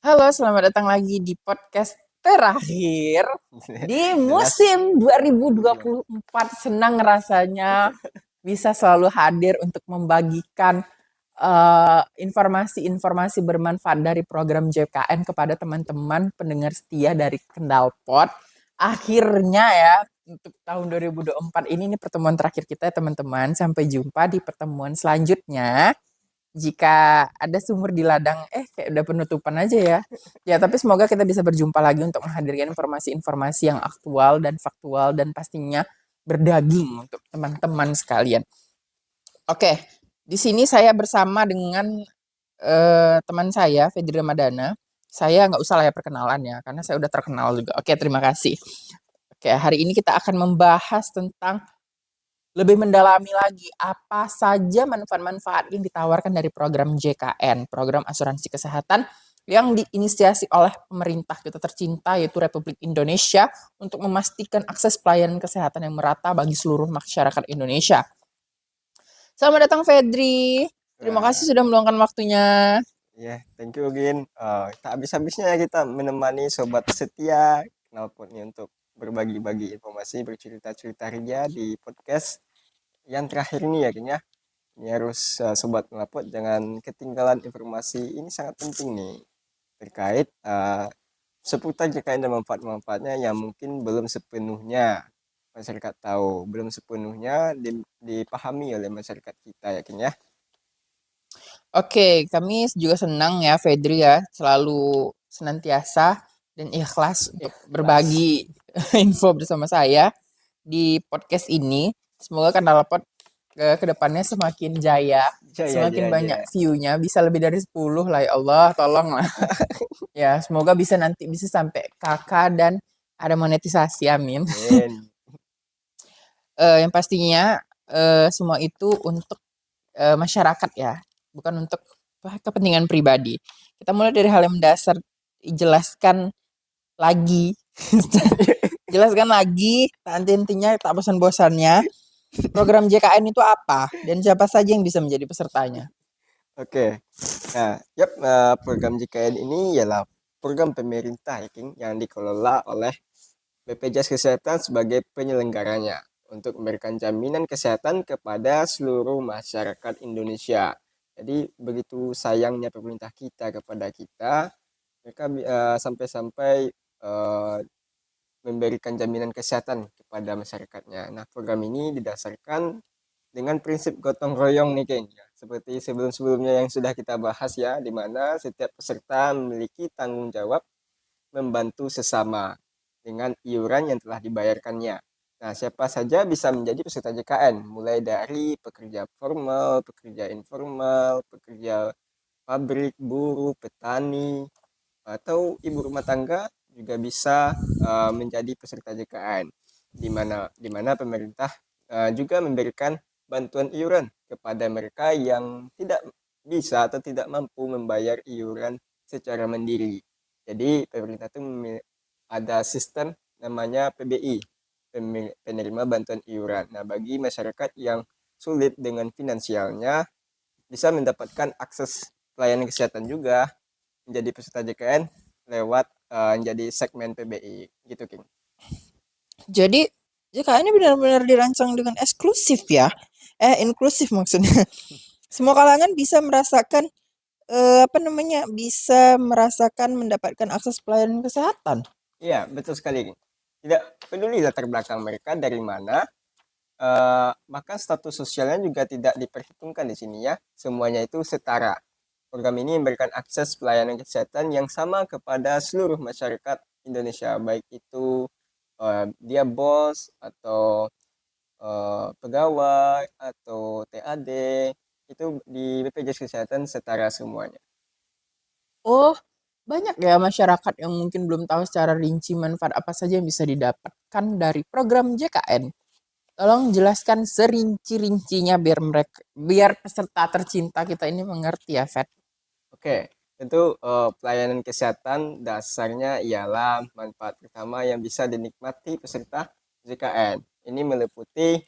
Halo, selamat datang lagi di podcast terakhir di Jelas musim tujuan. 2024. Senang rasanya bisa selalu hadir untuk membagikan informasi-informasi bermanfaat dari program JKN kepada teman-teman pendengar setia dari Kendalpot. Akhirnya ya, untuk tahun 2024 ini pertemuan terakhir kita ya teman-teman. Sampai jumpa di pertemuan selanjutnya. Jika ada sumur di ladang, kayak udah penutupan aja ya. Ya, tapi semoga kita bisa berjumpa lagi untuk menghadirkan informasi-informasi yang aktual dan faktual dan pastinya berdaging untuk teman-teman sekalian. Oke, di sini saya bersama dengan teman saya, Fedri Ramadana. Saya nggak usah lah ya perkenalan ya, karena saya udah terkenal juga. Oke, terima kasih. Oke, hari ini kita akan membahas tentang lebih mendalami lagi apa saja manfaat-manfaat yang ditawarkan dari program JKN, program asuransi kesehatan yang diinisiasi oleh pemerintah kita tercinta yaitu Republik Indonesia untuk memastikan akses pelayanan kesehatan yang merata bagi seluruh masyarakat Indonesia. Selamat datang Fedri. Terima Wah, kasih sudah meluangkan waktunya. ya, thank you Gin. Tak habis-habisnya ya kita menemani sobat setia knalpot nih untuk berbagi-bagi informasi, bercerita-cerita ria di podcast yang terakhir ini ya Gin ya. Ini harus sobat knalpot jangan ketinggalan informasi ini sangat penting nih terkait seputar JKN dan manfaat-manfaatnya yang mungkin belum sepenuhnya masyarakat tahu, belum sepenuhnya dipahami oleh masyarakat kita ya Gin ya. Oke, kami juga senang ya Fedri ya selalu senantiasa dan ikhlas untuk Kelas. berbagi info bersama saya di podcast ini. Semoga kanal Pot ke depannya semakin jaya, Jaya, semakin jaya, banyak jaya. view-nya, bisa lebih dari 10 lah ya Allah, tolong lah. Ya, semoga bisa nanti bisa sampai kakak dan ada monetisasi, amin. Amin. Yang pastinya semua itu untuk masyarakat ya, bukan untuk kepentingan pribadi. Kita mulai dari hal yang mendasar, jelaskan lagi, jelaskan lagi, nanti intinya tak bosan-bosannya. Program JKN itu apa dan siapa saja yang bisa menjadi pesertanya? Oke. Nah, program JKN ini ialah program pemerintah ya, King, yang dikelola oleh BPJS Kesehatan sebagai penyelenggaranya untuk memberikan jaminan kesehatan kepada seluruh masyarakat Indonesia. Jadi begitu sayangnya pemerintah kita kepada kita, mereka sampai-sampai eh, memberikan jaminan kesehatan kepada masyarakatnya. Nah, program ini didasarkan dengan prinsip gotong royong nih, Ken. Ya, seperti sebelum-sebelumnya yang sudah kita bahas ya, di mana setiap peserta memiliki tanggung jawab membantu sesama dengan iuran yang telah dibayarkannya. Nah, siapa saja bisa menjadi peserta JKN, mulai dari pekerja formal, pekerja informal, pekerja pabrik, buruh, petani, atau ibu rumah tangga juga bisa menjadi peserta JKN, di mana pemerintah juga memberikan bantuan iuran kepada mereka yang tidak bisa atau tidak mampu membayar iuran secara mandiri. Jadi pemerintah itu ada sistem namanya PBI, penerima bantuan iuran. Nah, bagi masyarakat yang sulit dengan finansialnya bisa mendapatkan akses pelayanan kesehatan juga menjadi peserta JKN lewat menjadi segmen PBI gitu King. Jadi JKN ini benar-benar dirancang dengan eksklusif ya, inklusif maksudnya. Semua kalangan bisa merasakan apa namanya, bisa merasakan mendapatkan akses pelayanan kesehatan. Iya betul sekali King. Tidak peduli latar belakang mereka dari mana, maka status sosialnya juga tidak diperhitungkan di sini ya. Semuanya itu setara. Program ini memberikan akses pelayanan kesehatan yang sama kepada seluruh masyarakat Indonesia, baik itu dia bos atau pegawai atau TAD, itu di BPJS Kesehatan setara semuanya. Oh, banyak ya masyarakat yang mungkin belum tahu secara rinci manfaat apa saja yang bisa didapatkan dari program JKN. Tolong jelaskan serinci-rincinya biar peserta tercinta kita ini mengerti ya, Fed. Oke, tentu pelayanan kesehatan dasarnya ialah manfaat pertama yang bisa dinikmati peserta JKN. Ini meliputi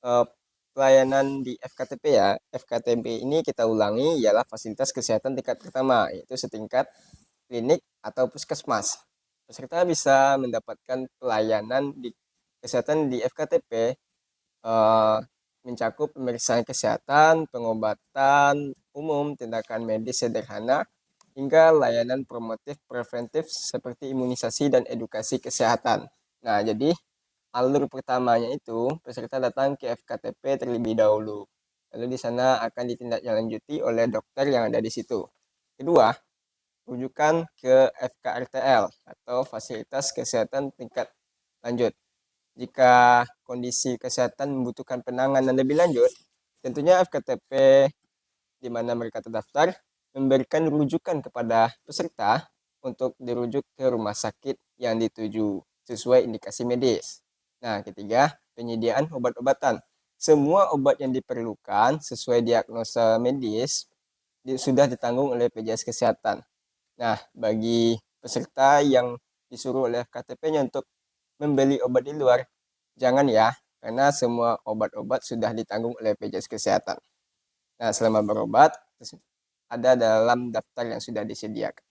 eh, pelayanan di FKTP ya. FKTP ini kita ulangi ialah fasilitas kesehatan tingkat pertama, yaitu setingkat klinik, atau puskesmas. Peserta bisa mendapatkan pelayanan kesehatan di FKTP, mencakup pemeriksaan kesehatan, pengobatan umum, tindakan medis sederhana, hingga layanan promotif preventif seperti imunisasi dan edukasi kesehatan. Nah, jadi alur pertamanya itu peserta datang ke FKTP terlebih dahulu. Lalu di sana akan ditindaklanjuti oleh dokter yang ada di situ. Kedua, rujukan ke FKRTL atau Fasilitas Kesehatan Tingkat Lanjut. Jika kondisi kesehatan membutuhkan penanganan lebih lanjut, tentunya FKTP di mana mereka terdaftar memberikan rujukan kepada peserta untuk dirujuk ke rumah sakit yang dituju sesuai indikasi medis. Nah, ketiga, penyediaan obat-obatan. Semua obat yang diperlukan sesuai diagnosa medis sudah ditanggung oleh BPJS Kesehatan. Nah, bagi peserta yang disuruh oleh KTP-nya untuk membeli obat di luar, jangan ya, karena semua obat-obat sudah ditanggung oleh BPJS Kesehatan. Nah, selama berobat, ada dalam daftar yang sudah disediakan.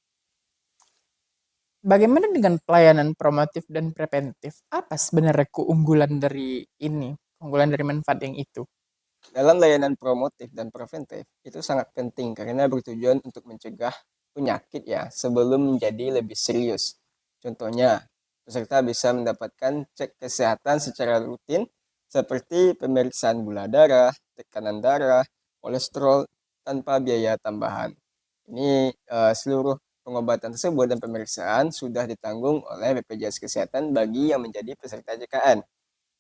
Bagaimana dengan pelayanan promotif dan preventif? Apa sebenarnya keunggulan dari ini? Keunggulan dari manfaat yang itu? Dalam layanan promotif dan preventif, itu sangat penting karena bertujuan untuk mencegah penyakit ya sebelum menjadi lebih serius. Contohnya, peserta bisa mendapatkan cek kesehatan secara rutin seperti pemeriksaan gula darah, tekanan darah, kolesterol tanpa biaya tambahan. Ini seluruh pengobatan tersebut dan pemeriksaan sudah ditanggung oleh BPJS Kesehatan bagi yang menjadi peserta JKN.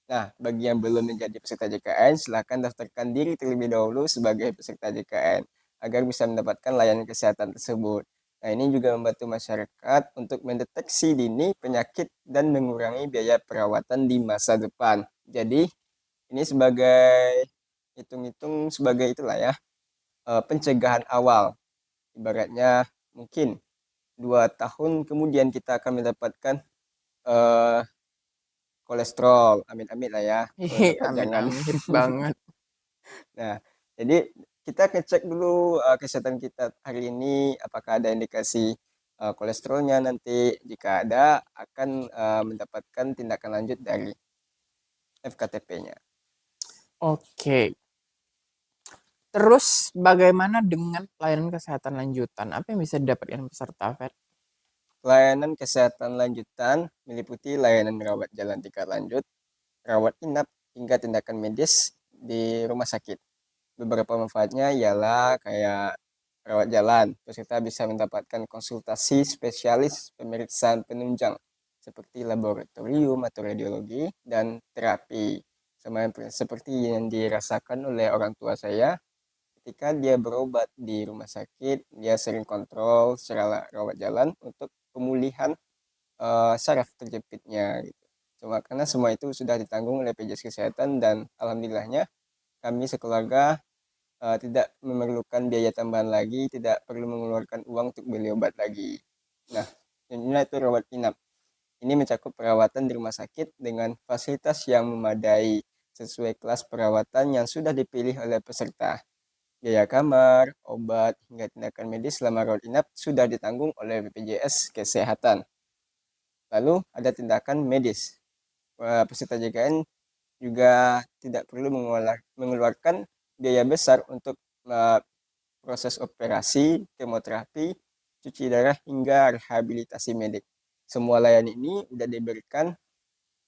Nah, bagi yang belum menjadi peserta JKN, silakan daftarkan diri terlebih dahulu sebagai peserta JKN agar bisa mendapatkan layanan kesehatan tersebut. Nah, ini juga membantu masyarakat untuk mendeteksi dini penyakit dan mengurangi biaya perawatan di masa depan. Jadi, ini sebagai hitung-hitung sebagai itulah ya, pencegahan awal. Ibaratnya mungkin 2 tahun kemudian kita akan mendapatkan eh, kolesterol, amit-amit lah ya, kalau dapat jangan. Amit-amit banget. Nah, jadi kita ngecek dulu kesehatan kita hari ini, apakah ada indikasi kolesterolnya nanti. Jika ada, akan mendapatkan tindakan lanjut dari FKTP-nya. Oke. Terus bagaimana dengan pelayanan kesehatan lanjutan? Apa yang bisa didapatkan peserta, Fer? Pelayanan kesehatan lanjutan meliputi layanan rawat jalan tingkat lanjut, rawat inap, hingga tindakan medis di rumah sakit. Beberapa manfaatnya ialah kayak rawat jalan. Peserta bisa mendapatkan konsultasi spesialis pemeriksaan penunjang seperti laboratorium atau radiologi dan terapi. Sama seperti yang dirasakan oleh orang tua saya ketika dia berobat di rumah sakit, dia sering kontrol secara rawat jalan untuk pemulihan saraf terjepitnya gitu. Cuma karena semua itu sudah ditanggung oleh BPJS Kesehatan dan alhamdulillahnya kami sekeluarga tidak memerlukan biaya tambahan lagi, tidak perlu mengeluarkan uang untuk beli obat lagi. Nah, selanjutnya itu rawat inap. Ini mencakup perawatan di rumah sakit dengan fasilitas yang memadai sesuai kelas perawatan yang sudah dipilih oleh peserta. Biaya kamar, obat, hingga tindakan medis selama rawat inap sudah ditanggung oleh BPJS Kesehatan. Lalu ada tindakan medis. Peserta JKN juga tidak perlu mengeluarkan biaya besar untuk proses operasi, kemoterapi, cuci darah, hingga rehabilitasi medik. Semua layanan ini sudah diberikan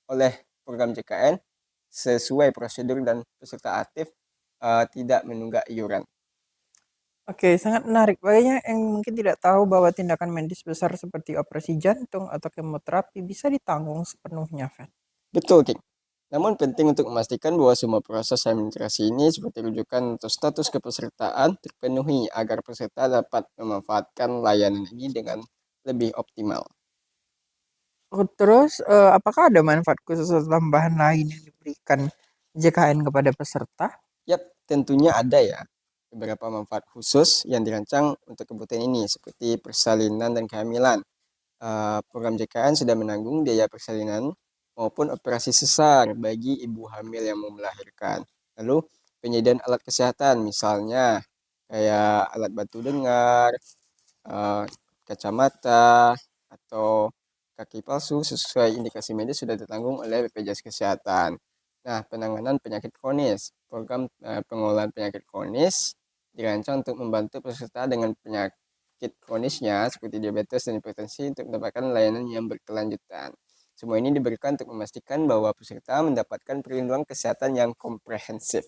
oleh program JKN sesuai prosedur dan peserta aktif tidak menunggak iuran. Oke, sangat menarik. Banyak yang mungkin tidak tahu bahwa tindakan medis besar seperti operasi jantung atau kemoterapi bisa ditanggung sepenuhnya, Fer. Betul, King. Namun penting untuk memastikan bahwa semua proses administrasi ini seperti rujukan atau status kepesertaan terpenuhi agar peserta dapat memanfaatkan layanan ini dengan lebih optimal. Oh, terus apakah ada manfaat khusus atau tambahan lain yang diberikan JKN kepada peserta? Yap, tentunya ada ya beberapa manfaat khusus yang dirancang untuk kebutuhan ini seperti persalinan dan kehamilan. Program JKN sudah menanggung biaya persalinan maupun operasi sesar bagi ibu hamil yang mau melahirkan. Lalu penyediaan alat kesehatan misalnya kayak alat bantu dengar, kacamata, atau kaki palsu sesuai indikasi medis sudah ditanggung oleh BPJS Kesehatan. Nah, penanganan penyakit kronis. Program pengolahan penyakit kronis dirancang untuk membantu peserta dengan penyakit kronisnya seperti diabetes dan hipertensi untuk mendapatkan layanan yang berkelanjutan. Semua ini diberikan untuk memastikan bahwa peserta mendapatkan perlindungan kesehatan yang komprehensif.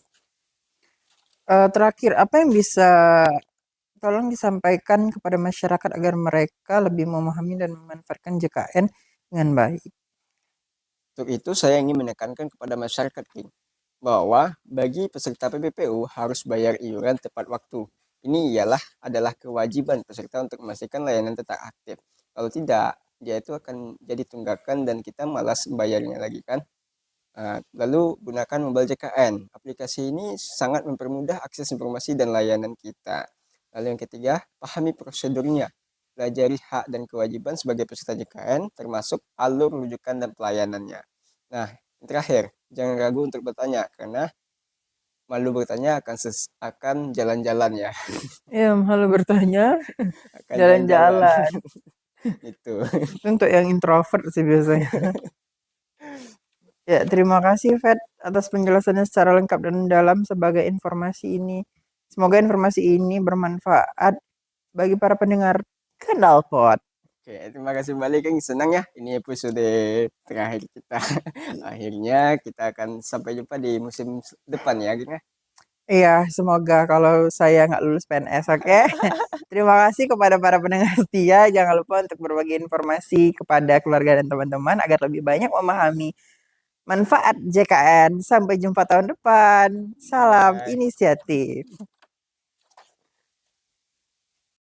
Terakhir, apa yang bisa tolong disampaikan kepada masyarakat agar mereka lebih memahami dan memanfaatkan JKN dengan baik? Untuk itu, saya ingin menekankan kepada masyarakat, King, bahwa bagi peserta PPPU harus bayar iuran tepat waktu. Ini adalah kewajiban peserta untuk memastikan layanan tetap aktif. Kalau tidak, dia itu akan jadi tunggakan dan kita malas bayarnya lagi kan. Lalu gunakan mobile JKN. Aplikasi ini sangat mempermudah akses informasi dan layanan kita. Lalu yang ketiga, pahami prosedurnya. Pelajari hak dan kewajiban sebagai peserta JKN, termasuk alur rujukan dan pelayanannya. Nah, yang terakhir, jangan ragu untuk bertanya, karena malu bertanya akan jalan-jalan ya. Ya, malu bertanya, Akan jalan-jalan. Itu. Itu untuk yang introvert sih biasanya. Ya, terima kasih Fed atas penjelasannya secara lengkap dan mendalam sebagai informasi ini. Semoga informasi ini bermanfaat bagi para pendengar Kendalpot. Oke, terima kasih kembali Kang. Senang ya, ini episode terakhir kita. Akhirnya kita akan sampai jumpa di musim depan ya, Kang. Iya, semoga kalau saya nggak lulus PNS, oke? Terima kasih kepada para pendengar setia. Jangan lupa untuk berbagi informasi kepada keluarga dan teman-teman agar lebih banyak memahami manfaat JKN. Sampai jumpa tahun depan. Salam Bye. inisiatif.